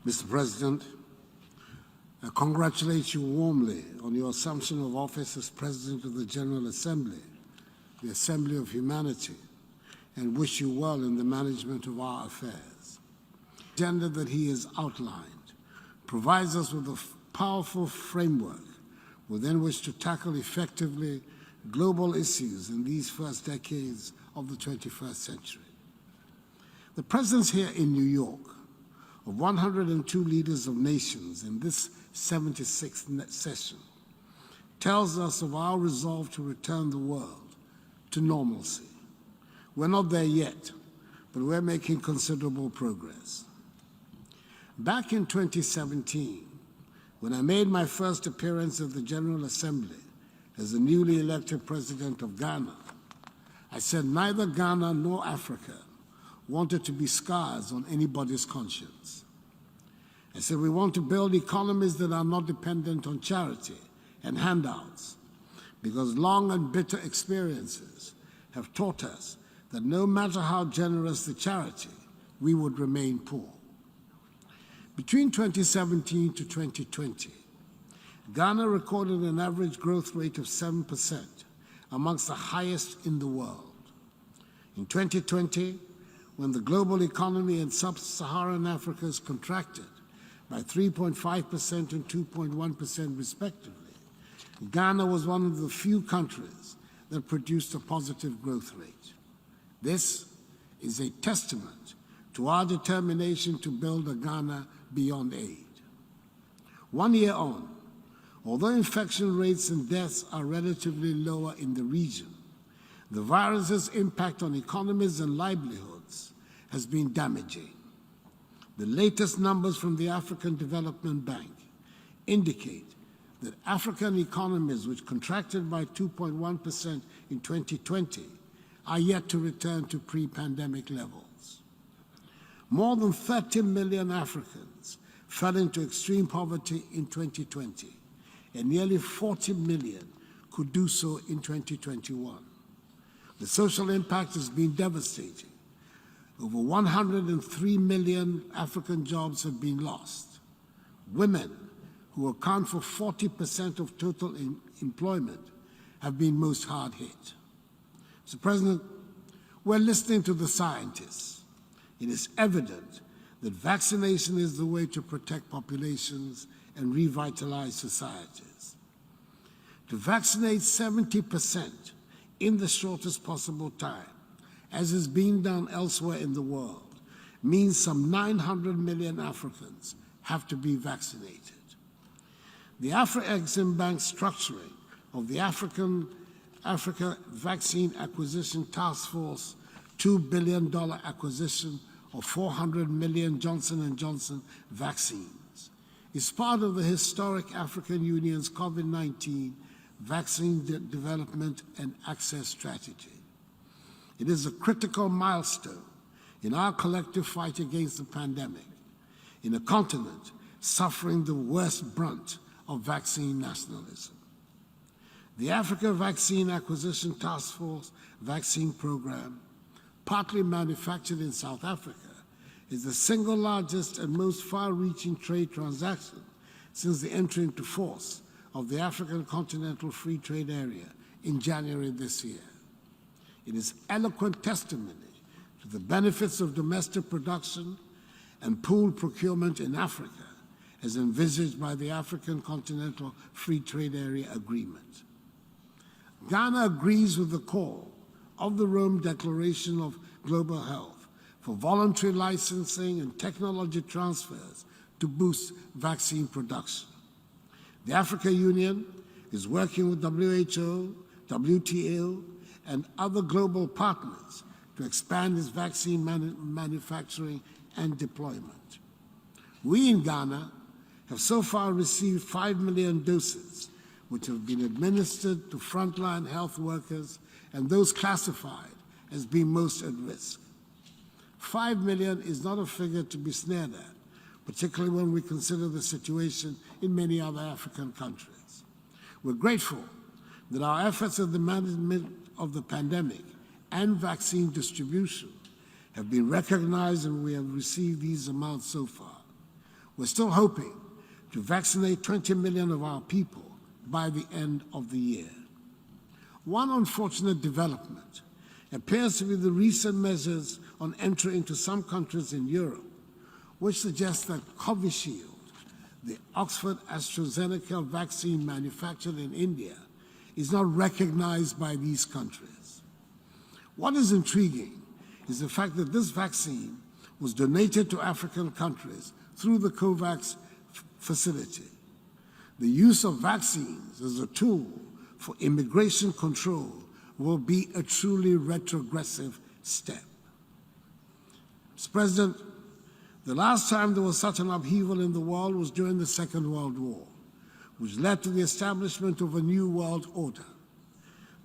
Mr. President, I congratulate you warmly on your assumption of office as President of the General Assembly, the Assembly of Humanity, and wish you well in the management of our affairs. The agenda that he has outlined provides us with a powerful framework within which to tackle effectively global issues in these first decades of the 21st century. The presence here in New York of 102 leaders of nations in this 76th session tells us of our resolve to return the world to normalcy. We're not there yet, but we're making considerable progress. Back in 2017, when I made my first appearance at the General Assembly as the newly elected President of Ghana, I said neither Ghana nor Africa wanted to be scars on anybody's conscience. I said we want to build economies that are not dependent on charity and handouts, because long and bitter experiences have taught us that no matter how generous the charity, we would remain poor. Between 2017 to 2020, Ghana recorded an average growth rate of 7%, amongst the highest in the world. In 2020, when the global economy in sub-Saharan Africa has contracted by 3.5% and 2.1% respectively, Ghana was one of the few countries that produced a positive growth rate. This is a testament to our determination to build a Ghana beyond aid. 1 year on, although infection rates and deaths are relatively lower in the region, the virus's impact on economies and livelihoods has been damaging. The latest numbers from the African Development Bank indicate that African economies, which contracted by 2.1% in 2020, are yet to return to pre-pandemic levels. More than 30 million Africans fell into extreme poverty in 2020, and nearly 40 million could do so in 2021. The social impact has been devastating. Over 103 million African jobs have been lost. Women, who account for 40% of total employment, have been most hard hit. Mr. President, we're listening to the scientists. It is evident that vaccination is the way to protect populations and revitalize societies. To vaccinate 70% in the shortest possible time, as is being done elsewhere in the world, means some 900 million Africans have to be vaccinated. The Afro-Exim Bank structuring of the Africa Vaccine Acquisition Task Force $2 billion acquisition of 400 million Johnson & Johnson vaccines is part of the historic African Union's COVID-19 vaccine development and access strategy. It is a critical milestone in our collective fight against the pandemic, in a continent suffering the worst brunt of vaccine nationalism. The Africa Vaccine Acquisition Task Force vaccine program, partly manufactured in South Africa, is the single largest and most far-reaching trade transaction since the entry into force of the African Continental Free Trade Area in January this year. It is eloquent testimony to the benefits of domestic production and pooled procurement in Africa, as envisaged by the African Continental Free Trade Area Agreement. Ghana agrees with the call of the Rome Declaration of Global Health for voluntary licensing and technology transfers to boost vaccine production. The African Union is working with WHO, WTO, and other global partners to expand its vaccine manufacturing and deployment. We in Ghana have so far received 5 million doses, which have been administered to frontline health workers and those classified as being most at risk. 5 million is not a figure to be sneered at, particularly when we consider the situation in many other African countries. We're grateful that our efforts at the management of the pandemic and vaccine distribution have been recognized, and we have received these amounts so far. We're still hoping to vaccinate 20 million of our people by the end of the year. One unfortunate development appears to be the recent measures on entry into some countries in Europe, which suggests that Covishield, the Oxford AstraZeneca vaccine manufactured in India, is not recognized by these countries. What is intriguing is the fact that this vaccine was donated to African countries through the COVAX facility. The use of vaccines as a tool for immigration control will be a truly retrogressive step. Mr. President, the last time there was such an upheaval in the world was during the Second World War, which led to the establishment of a new world order.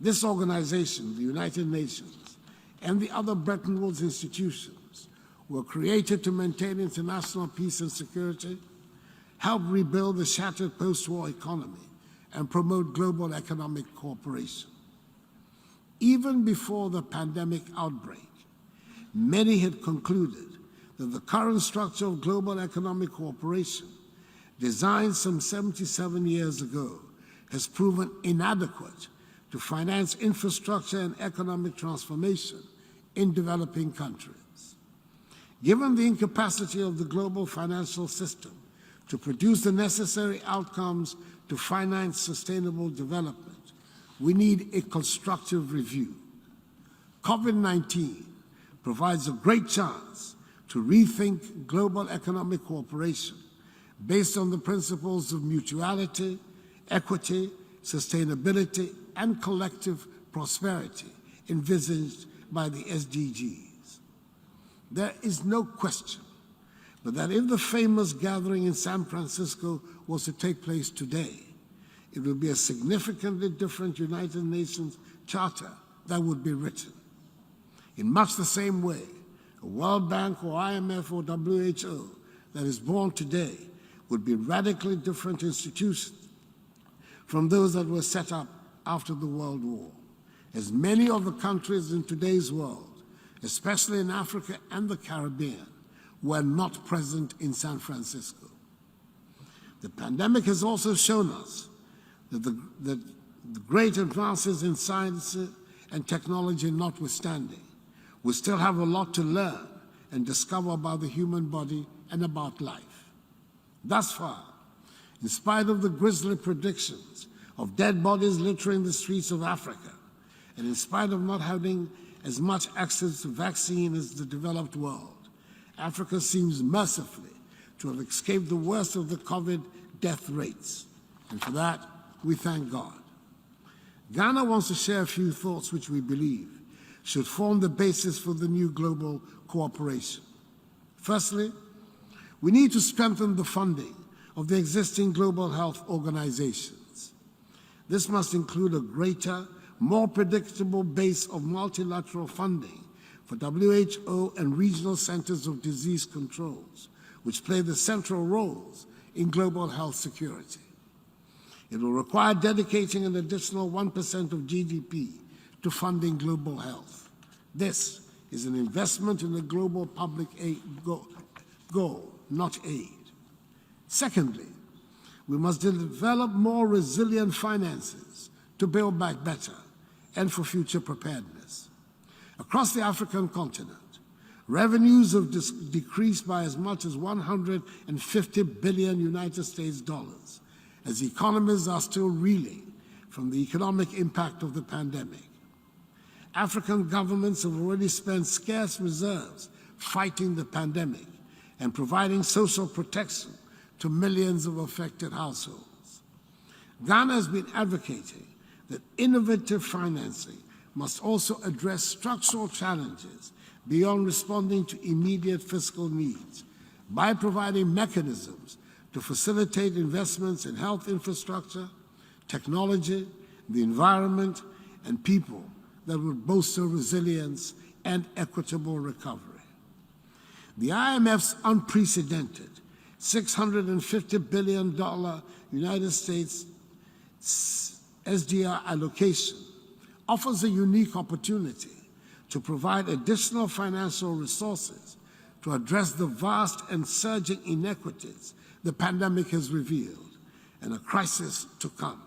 This organization, the United Nations, and the other Bretton Woods institutions were created to maintain international peace and security, help rebuild the shattered post-war economy, and promote global economic cooperation. Even before the pandemic outbreak, many had concluded that the current structure of global economic cooperation, designed some 77 years ago, has proven inadequate to finance infrastructure and economic transformation in developing countries. Given the incapacity of the global financial system to produce the necessary outcomes to finance sustainable development, we need a constructive review. COVID-19 provides a great chance to rethink global economic cooperation based on the principles of mutuality, equity, sustainability, and collective prosperity envisaged by the SDGs. There is no question but that if the famous gathering in San Francisco was to take place today, it would be a significantly different United Nations Charter that would be written. In much the same way, a World Bank or IMF or WHO that is born today would be radically different institutions from those that were set up after the World War, as many of the countries in today's world, especially in Africa and the Caribbean, were not present in San Francisco. The pandemic has also shown us that the great advances in science and technology notwithstanding, we still have a lot to learn and discover about the human body and about life. Thus far, in spite of the grisly predictions of dead bodies littering the streets of Africa, and in spite of not having as much access to vaccine as the developed world, Africa seems mercifully to have escaped the worst of the COVID death rates. And for that, we thank God. Ghana wants to share a few thoughts which we believe should form the basis for the new global cooperation. Firstly, we need to strengthen the funding of the existing global health organizations. This must include a greater, more predictable base of multilateral funding for WHO and regional centers of disease controls, which play the central roles in global health security. It will require dedicating an additional 1% of GDP to funding global health. This is an investment in a global public aid goal, not aid. Secondly, we must develop more resilient finances to build back better and for future preparedness. Across the African continent, revenues have decreased by as much as 150 billion United States dollars, as economies are still reeling from the economic impact of the pandemic. African governments have already spent scarce reserves fighting the pandemic and providing social protection to millions of affected households. Ghana has been advocating that innovative financing must also address structural challenges beyond responding to immediate fiscal needs by providing mechanisms to facilitate investments in health infrastructure, technology, the environment, and people that would bolster resilience and equitable recovery. The IMF's unprecedented $650 billion United States SDR allocation offers a unique opportunity to provide additional financial resources to address the vast and surging inequities the pandemic has revealed and a crisis to come.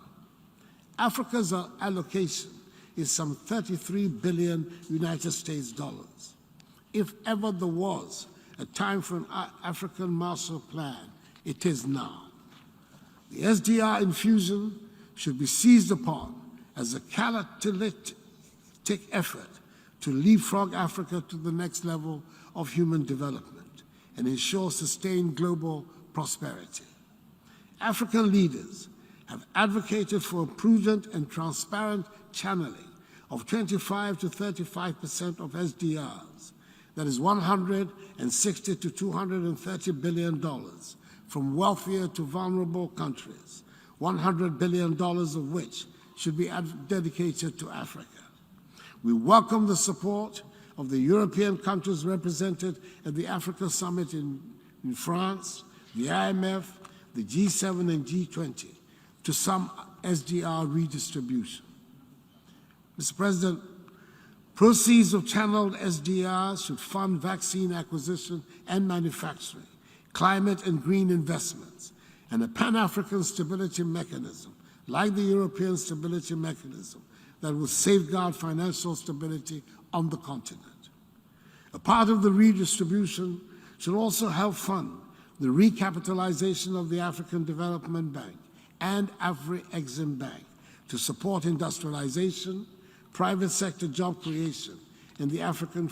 Africa's allocation is some 33 billion United States dollars. If ever there was a time for an African Marshall Plan, it is now. The SDR infusion should be seized upon as a catalytic effort to leapfrog Africa to the next level of human development and ensure sustained global prosperity. African leaders have advocated for a prudent and transparent channeling of 25 to 35% of SDRs, that is $160 to $230 billion, from wealthier to vulnerable countries, $100 billion of which should be dedicated to Africa. We welcome the support of the European countries represented at the Africa Summit in France, the IMF, the G7 and G20 to some SDR redistribution. Mr. President, proceeds of channeled SDRs should fund vaccine acquisition and manufacturing, climate and green investments, and a Pan-African stability mechanism, like the European Stability Mechanism, that will safeguard financial stability on the continent. A part of the redistribution should also help fund the recapitalization of the African Development Bank and Afri-Exim Bank to support industrialization, private sector job creation, and the African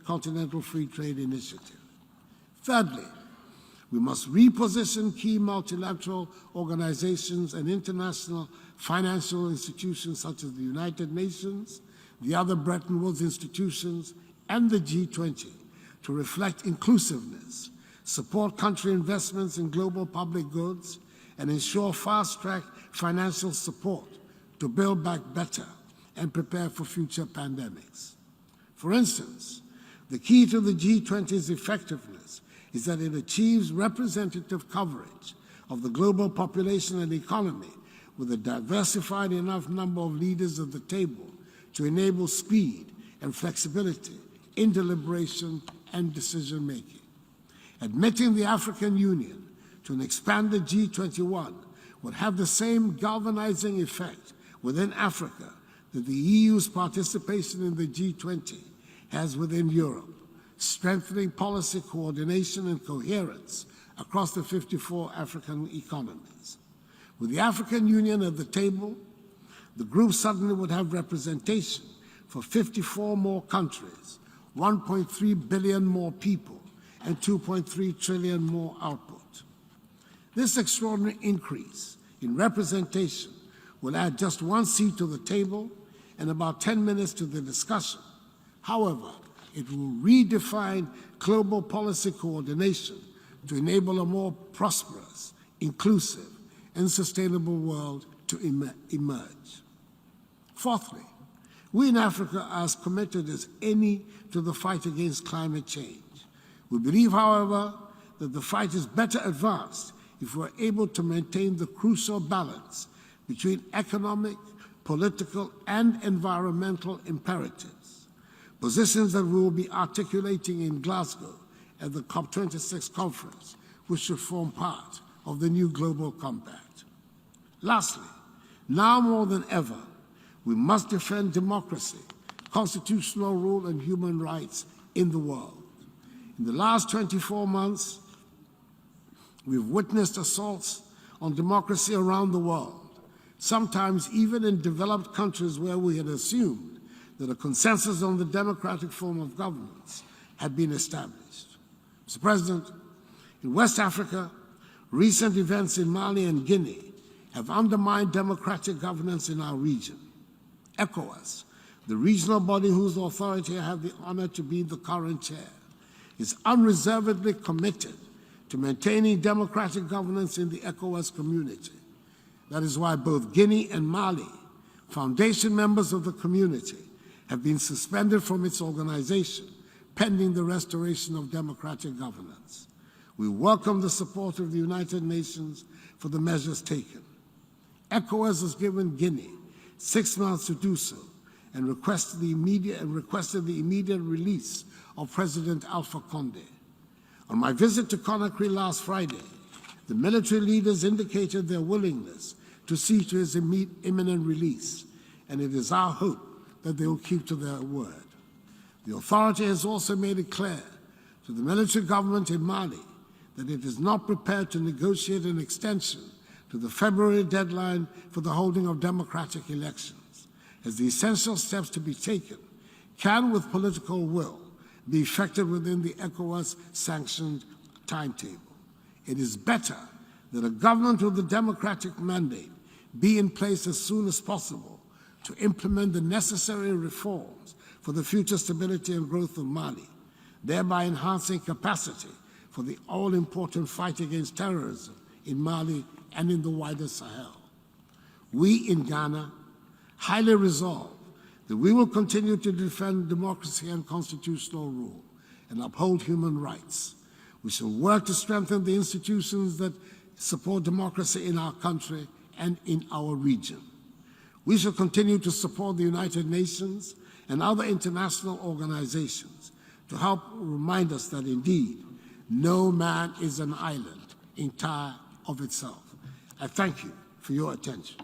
Continental Free Trade Initiative. Thirdly, we must reposition key multilateral organizations and international financial institutions such as the United Nations, the other Bretton Woods institutions, and the G20 to reflect inclusiveness, support country investments in global public goods, and ensure fast-track financial support to build back better and prepare for future pandemics. For instance, the key to the G20's effectiveness is that it achieves representative coverage of the global population and economy with a diversified enough number of leaders at the table to enable speed and flexibility in deliberation and decision-making. Admitting the African Union to an expanded G21 would have the same galvanizing effect within Africa that the EU's participation in the G20 has within Europe, strengthening policy coordination and coherence across the 54 African economies. With the African Union at the table, the group suddenly would have representation for 54 more countries, 1.3 billion more people, and 2.3 trillion more output. This extraordinary increase in representation will add just one seat to the table and about 10 minutes to the discussion. However, it will redefine global policy coordination to enable a more prosperous, inclusive, and sustainable world to emerge. Fourthly, we in Africa are as committed as any to the fight against climate change. We believe, however, that the fight is better advanced if we're able to maintain the crucial balance between economic, political, and environmental imperatives, positions that we will be articulating in Glasgow at the COP26 conference, which should form part of the new global compact. Lastly, now more than ever, we must defend democracy, constitutional rule, and human rights in the world. In the last 24 months, we've witnessed assaults on democracy around the world, sometimes even in developed countries where we had assumed that a consensus on the democratic form of governance had been established. Mr. President, in West Africa, recent events in Mali and Guinea have undermined democratic governance in our region. ECOWAS, the regional body whose authority I have the honor to be the current chair, is unreservedly committed to maintaining democratic governance in the ECOWAS community. That is why both Guinea and Mali, foundation members of the community, have been suspended from its organization pending the restoration of democratic governance. We welcome the support of the United Nations for the measures taken. ECOWAS has given Guinea 6 months to do so, and requested the immediate release of President Alpha Conde. On my visit to Conakry last Friday, the military leaders indicated their willingness to see to his imminent release, and it is our hope that they will keep to their word. The authority has also made it clear to the military government in Mali that it is not prepared to negotiate an extension to the February deadline for the holding of democratic elections, as the essential steps to be taken can, with political will, be effected within the ECOWAS-sanctioned timetable. It is better that a government with a democratic mandate be in place as soon as possible to implement the necessary reforms for the future stability and growth of Mali, thereby enhancing capacity for the all-important fight against terrorism in Mali and in the wider Sahel. We in Ghana highly resolve that we will continue to defend democracy and constitutional rule and uphold human rights. We shall work to strengthen the institutions that support democracy in our country and in our region. We shall continue to support the United Nations and other international organizations to help remind us that indeed no man is an island entire of itself. I thank you for your attention.